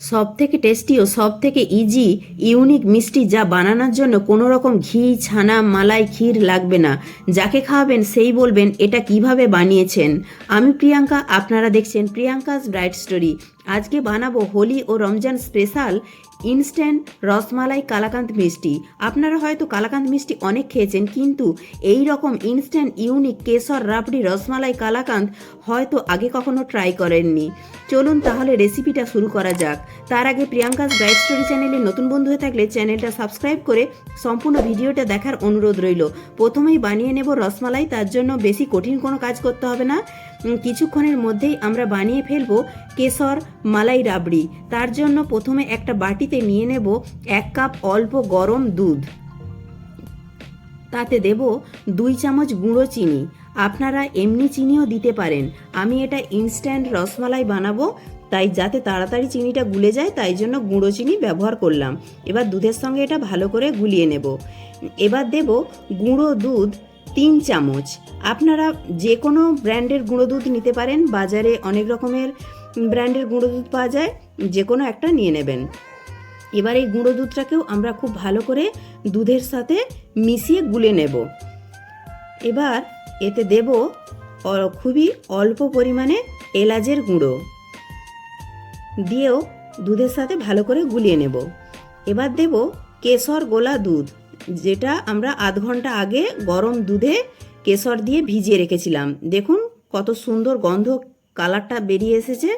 সবথেকে টেস্টি ও সবথেকে easy unique মিষ্টি যা বানানোর জন্য কোনো রকম ঘি, ছানা, মালাই, ক্ষীর লাগবে না। যাকে খাওয়াবেন সেই বলবেন এটা কিভাবে বানিয়েছেন। আমি প্রিয়াঙ্কা, আপনারা দেখছেন প্রিয়াঙ্কাস ব্রাইট স্টোরি। আজকে বানাবো হোলি ও রমজান স্পেশাল ইনস্ট্যান্ট রসমালাই কালাকাঁদ মিষ্টি। আপনারা হয়তো কালাকাঁদ মিষ্টি অনেক খেয়েছেন, কিন্তু এই রকম ইনস্ট্যান্ট ইউনিক কেশর রাবড়ি রসমালাই কালাকাঁদ হয়তো আগে কখনো ট্রাই করেননি। চলুন তাহলে রেসিপিটা শুরু করা যাক। তার আগে প্রিয়াঙ্কাস ব্রাইট স্টোরি চ্যানেলে নতুন বন্ধু হয়ে থাকলে চ্যানেলটা সাবস্ক্রাইব করে সম্পূর্ণ ভিডিওটা দেখার অনুরোধ রইল। প্রথমেই বানিয়ে নেব রসমালাই, তার জন্য বেশি কঠিন কোনো কাজ করতে হবে না। কিছুক্ষণের মধ্যেই আমরা বানিয়ে ফেলবো কেশর মালাই রাবড়ি। তার জন্য প্রথমে একটা বাটিতে নিয়ে নেব 1 কাপ অল্প গরম দুধ, তাতে দেব 2 চামচ গুঁড়ো চিনি। আপনারা এমনি চিনিও দিতে পারেন। আমি এটা ইনস্ট্যান্ট রসমালাই বানাবো, তাই যাতে তাড়াতাড়ি চিনিটা গুলে যায় তাই জন্য গুঁড়ো চিনি ব্যবহার করলাম। এবার দুধের সঙ্গে এটা ভালো করে গুলিয়ে নেব। এবার দেব গুঁড়ো দুধ 3 চামচ। আপনারা যে কোনো ব্র্যান্ডের গুঁড়ো দুধ নিতে পারেন, বাজারে অনেক রকমের ব্র্যান্ডের গুঁড়ো দুধ পাওয়া যায়, যে কোনো একটা নিয়ে নেবেন। এবার এই গুঁড়ো দুধটাকেও আমরা খুব ভালো করে দুধের সাথে মিশিয়ে গুলে নেব। এবার এতে দেব খুবই অল্প পরিমাণে এলাচের গুঁড়ো, দিয়েও দুধের সাথে ভালো করে গুলিয়ে নেব। এবার দেব কেশর গোলা দুধ, যেটা আমরা আধ ঘন্টা আগে গরম দুধে কেশর দিয়ে ভিজিয়ে রেখেছিলাম। দেখুন কত সুন্দর গন্ধ, কালারটা বেরিয়ে এসেছে।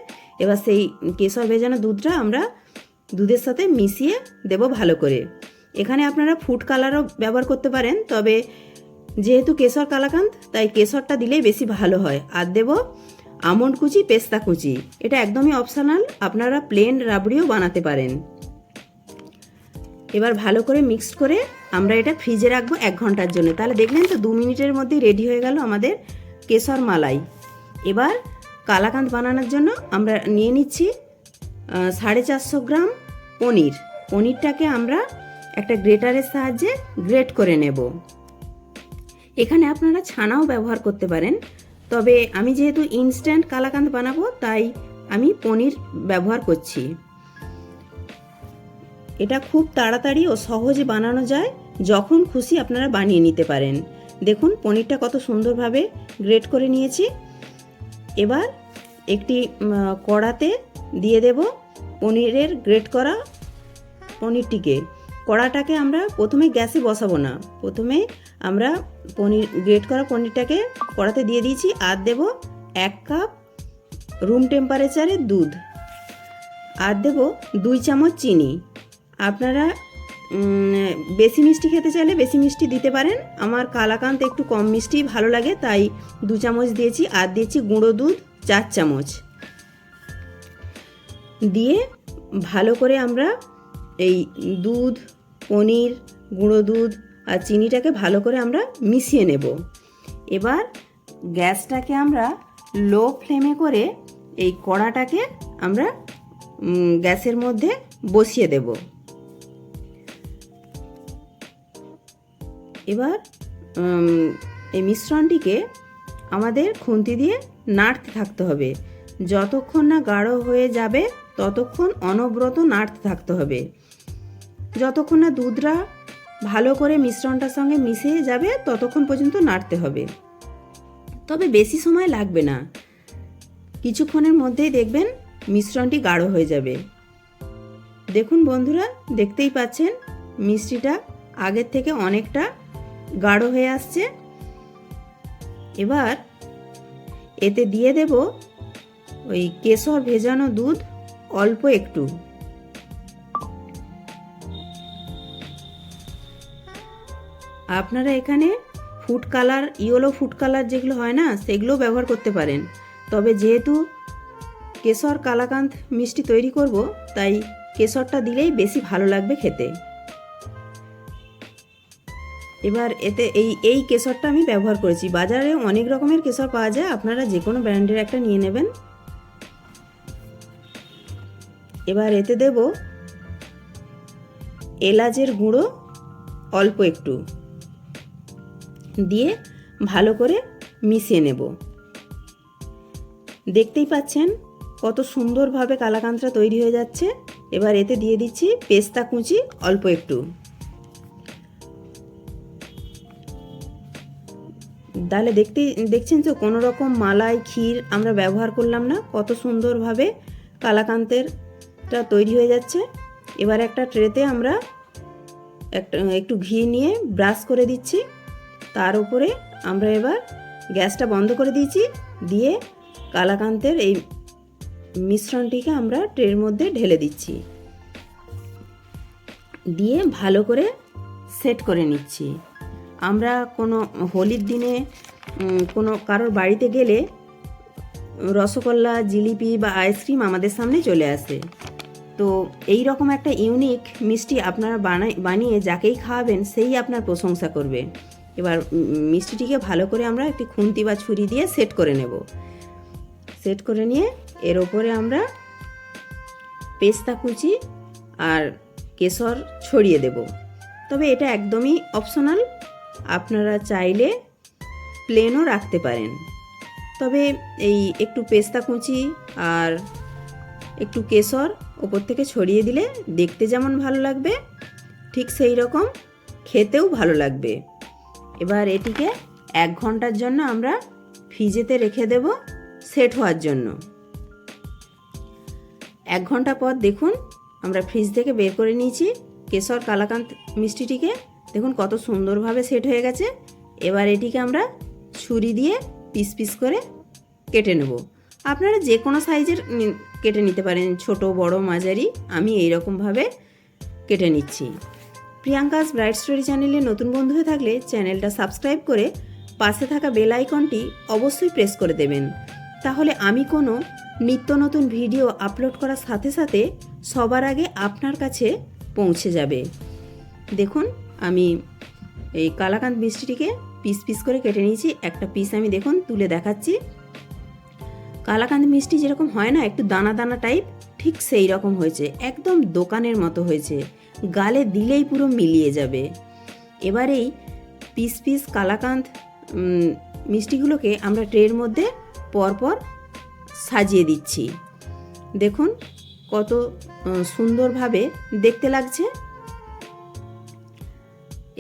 এবার সেই কেশর ভেজানো দুধটা আমরা দুধের সাথে মিশিয়ে দেব ভালো করে। এখানে আপনারা ফুড কালারও ব্যবহার করতে পারেন, তবে যেহেতু কেশর কালাকাঁদ তাই কেশরটা দিলেই বেশি ভালো হয়। আর দেব আমন্ড কুচি, পেস্তা কুচি। এটা একদমই অপশনাল, আপনারা প্লেন রাবড়িও বানাতে পারেন। এবার ভালো করে মিক্সড করে আমরা এটা ফ্রিজে রাখবো 1 ঘন্টার জন্য। তাহলে দেখলেন তো 2 মিনিটের মধ্যেই রেডি হয়ে গেল আমাদের কেশর মালাই। এবার কালাকাঁদ বানানোর জন্য আমরা নিয়ে নিচ্ছি 450 গ্রাম পনির। পনিরটাকে আমরা একটা গ্রেটারের সাহায্যে গ্রেট করে নেব। এখানে আপনারা ছানাও ব্যবহার করতে পারেন, তবে আমি যেহেতু ইনস্ট্যান্ট কালাকাঁদ বানাবো তাই আমি পনির ব্যবহার করছি। এটা খুব তাড়াতাড়ি ও সহজে বানানো যায়, যখন খুশি আপনারা বানিয়ে নিতে পারেন। দেখুন পনিরটা কত সুন্দরভাবে গ্রেট করে নিয়েছি। এবার একটি কড়াতে দিয়ে দেব পনিরের গ্রেট করা পনিরটিকে। কড়াটাকে আমরা প্রথমে গ্যাসে বসাবো না, প্রথমে আমরা গ্রেট করা পনিরটাকে কড়াতে দিয়ে দিয়েছি। আর দেব 1 কাপ রুম টেম্পারেচারের দুধ, আর দেব 2 চামচ চিনি। আপনারা বেশি মিষ্টি খেতে চাইলে বেশি মিষ্টি দিতে পারেন। আমার কালাকাঁদ একটু কম মিষ্টি ভালো লাগে, তাই 2 চামচ দিয়েছি। আর দিয়েছি গুঁড়ো দুধ 4 চামচ। দিয়ে ভালো করে আমরা এই দুধ, পনির, গুঁড়ো দুধ আর চিনিটাকে ভালো করে আমরা মিশিয়ে নেব। এবার গ্যাসটাকে আমরা লো ফ্লেমে করে এই কড়াটাকে আমরা গ্যাসের মধ্যে বসিয়ে দেব। এবার এই মিশ্রণটিকে আমাদের খুন্তি দিয়ে নাড়তে থাকতে হবে। যতক্ষণ না গাঢ় হয়ে যাবে ততক্ষণ অনবরত নাড়তে থাকতে হবে। যতক্ষণ না দুধটা ভালো করে মিশ্রণটার সঙ্গে মিশে যাবে ততক্ষণ পর্যন্ত নাড়তে হবে। তবে বেশি সময় লাগবে না, কিছুক্ষণের মধ্যেই দেখবেন মিশ্রণটি গাঢ় হয়ে যাবে। দেখুন বন্ধুরা, দেখতেই পাচ্ছেন মিষ্টিটা আগের থেকে অনেকটা গাঢ় হয়ে আসছে। এবার এতে দিয়ে দেব ওই কেশর ভেজানো দুধ অল্প একটু। আপনারা এখানে food colour, yellow food colour যেগুলো হয় না, সেগুলো ব্যবহার করতে পারেন। তবে যেহেতু কেশর কালাকাঁদ মিষ্টি তৈরি করব, তাই কেশরটা দিলেই বেশি ভালো লাগবে খেতে। এবার এতে এই কেশরটা আমি ব্যবহার করেছি। বাজারে অনেক রকমের কেশর পাওয়া যায়, আপনারা যে কোনো ব্র্যান্ডের একটা নিয়ে নেবেন। এবার এতে দেব এলাচের গুঁড়ো অল্প একটু, দিয়ে ভালো করে মিশিয়ে নেব। দেখতেই পাচ্ছেন কত সুন্দরভাবে কালাকাঁদটা তৈরি হয়ে যাচ্ছে। এবার এতে দিয়ে দিচ্ছি পেস্তা কুচি অল্প একটু। তাহলে দেখছেন তো কোনো রকম মালাই ক্ষীর আমরা ব্যবহার করলাম না, কত সুন্দরভাবে কালাকাঁদটা তৈরি হয়ে যাচ্ছে। এবার একটা ট্রেতে আমরা একটু ঘি নিয়ে ব্রাশ করে দিচ্ছি, তার উপরে আমরা এবার গ্যাসটা বন্ধ করে দিয়েছি, দিয়ে কালাকাঁদের এই মিশ্রণটিকে আমরা ট্রের মধ্যে ঢেলে দিচ্ছি, দিয়ে ভালো করে সেট করে নিচ্ছি। আমরা কোনো হোলির দিনে কোনো কারোর বাড়িতে গেলে রসগোল্লা, জিলিপি বা আইসক্রিম আমাদের সামনে চলে আসে। তো এই রকম একটা ইউনিক মিষ্টি আপনারা বানিয়ে যাকেই খাওয়াবেন সেই আপনার প্রশংসা করবে। এবার মিষ্টিটিকে ভালো করে আমরা একটি খুন্তি বা ছুরি দিয়ে সেট করে নেব। সেট করে নিয়ে এর ওপরে আমরা পেস্তা কুচি আর কেশর ছড়িয়ে দেব। তবে এটা একদমই অপশনাল, আপনারা চাইলে প্লেনও রাখতে পারেন। তবে এই একটু পেস্তা কুচি আর একটু কেশর ওপর থেকে ছড়িয়ে দিলে দেখতে যেমন ভালো লাগবে, ঠিক সেই রকম খেতেও ভালো লাগবে। এবার এটিকে 1 ঘন্টার জন্য আমরা ফ্রিজেতে রেখে দেব সেট হওয়ার জন্য। 1 ঘন্টা পর দেখুন আমরা ফ্রিজ থেকে বের করে নিয়েছি কেশর কালাকাঁদ মিষ্টিটিকে। দেখুন কত সুন্দরভাবে সেট হয়ে গেছে। এবার এটিকে আমরা ছুরি দিয়ে পিস পিস করে কেটে নেব। আপনারা যে কোনো সাইজের কেটে নিতে পারেন, ছোট বড় মাঝারি। আমি এই রকমভাবে কেটে নিচ্ছি। প্রিয়াঙ্কাস ব্রাইট স্টোরি চ্যানেলে নতুন বন্ধু হয়ে থাকলে চ্যানেলটা সাবস্ক্রাইব করে পাশে থাকা বেল আইকনটি অবশ্যই প্রেস করে দেবেন। তাহলে আমি কোনো নিত্য নতুন ভিডিও আপলোড করার সাথে সাথে সবার আগে আপনার কাছে পৌঁছে যাবে। দেখুন আমি এই কালাকাঁদ মিষ্টিটিকে পিস পিস করে কেটে নিয়েছি। একটা পিস আমি দেখুন তুলে দেখাচ্ছি। কালাকাঁদ মিষ্টি যেরকম হয় না একটু দানা দানা টাইপ, ঠিক সেই রকম হয়েছে, একদম দোকানের মতো হয়েছে, গালে দিলেই পুরো মিলিয়ে যাবে। এবার এই পিস পিস কালাকাঁদ মিষ্টিগুলোকে আমরা ট্রের মধ্যে পরপর সাজিয়ে দিচ্ছি। দেখুন কত সুন্দরভাবে দেখতে লাগছে।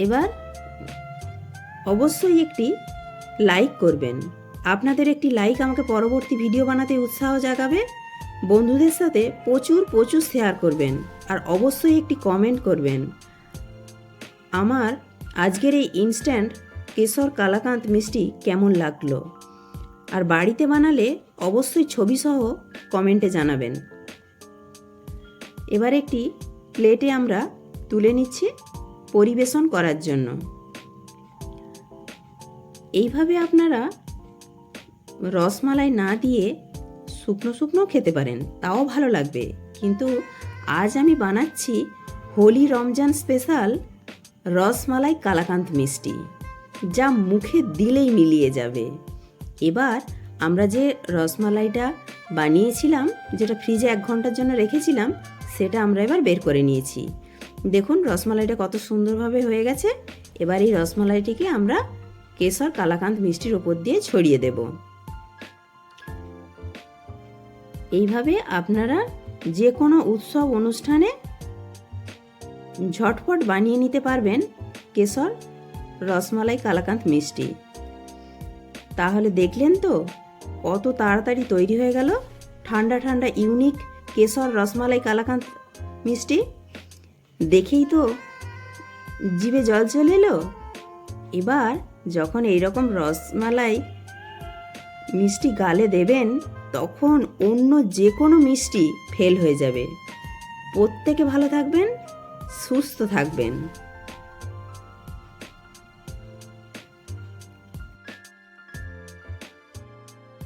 এবার অবশ্যই একটি লাইক করবেন। আপনাদের একটি লাইক আমাকে পরবর্তী ভিডিও বানাতে উৎসাহ জাগাবে। বন্ধুদের সাথে প্রচুর প্রচুর শেয়ার করবেন, আর অবশ্যই একটি কমেন্ট করবেন আমার আজকের এই ইনস্ট্যান্ট কেশর কালাকাঁদ মিষ্টি কেমন লাগলো। আর বাড়িতে বানালে অবশ্যই ছবিসহ কমেন্টে জানাবেন। এবার একটি প্লেটে আমরা তুলে নিচ্ছি পরিবেশন করার জন্য। এইভাবে আপনারা রসমালাই না দিয়ে শুকনো শুকনো খেতে পারেন, তাও ভালো লাগবে। কিন্তু আজ আমি বানাচ্ছি হোলি রমজান স্পেশাল রসমালাই কালাকাঁদ মিষ্টি, যা মুখে দিলেই মিলিয়ে যাবে। এবার আমরা যে রসমালাইটা বানিয়েছিলাম, যেটা ফ্রিজে 1 ঘন্টার জন্য রেখেছিলাম, সেটা আমরা এবার বের করে নিয়েছি। দেখুন রসমালাইটা কত সুন্দরভাবে হয়ে গেছে। এবার এই রসমালাইটিকে আমরা কেশর কালাকাঁদ মিষ্টির ওপর দিয়ে ছড়িয়ে দেব। এইভাবে আপনারা যে কোনো উৎসব অনুষ্ঠানে ঝটপট বানিয়ে নিতে পারবেন কেশর রসমালাই কালাকাঁদ মিষ্টি। তাহলে দেখলেন তো কত তাড়াতাড়ি তৈরি হয়ে গেল ঠান্ডা ঠান্ডা ইউনিক কেশর রসমালাই কালাকাঁদ মিষ্টি। দেখেই তো জিভে জল চলে এলো। এবার যখন এইরকম রসমালাই মিষ্টি গালে দেবেন, তখন অন্য যে কোনো মিষ্টি ফেল হয়ে যাবে। প্রত্যেকে ভালো থাকবেন, সুস্থ থাকবেন।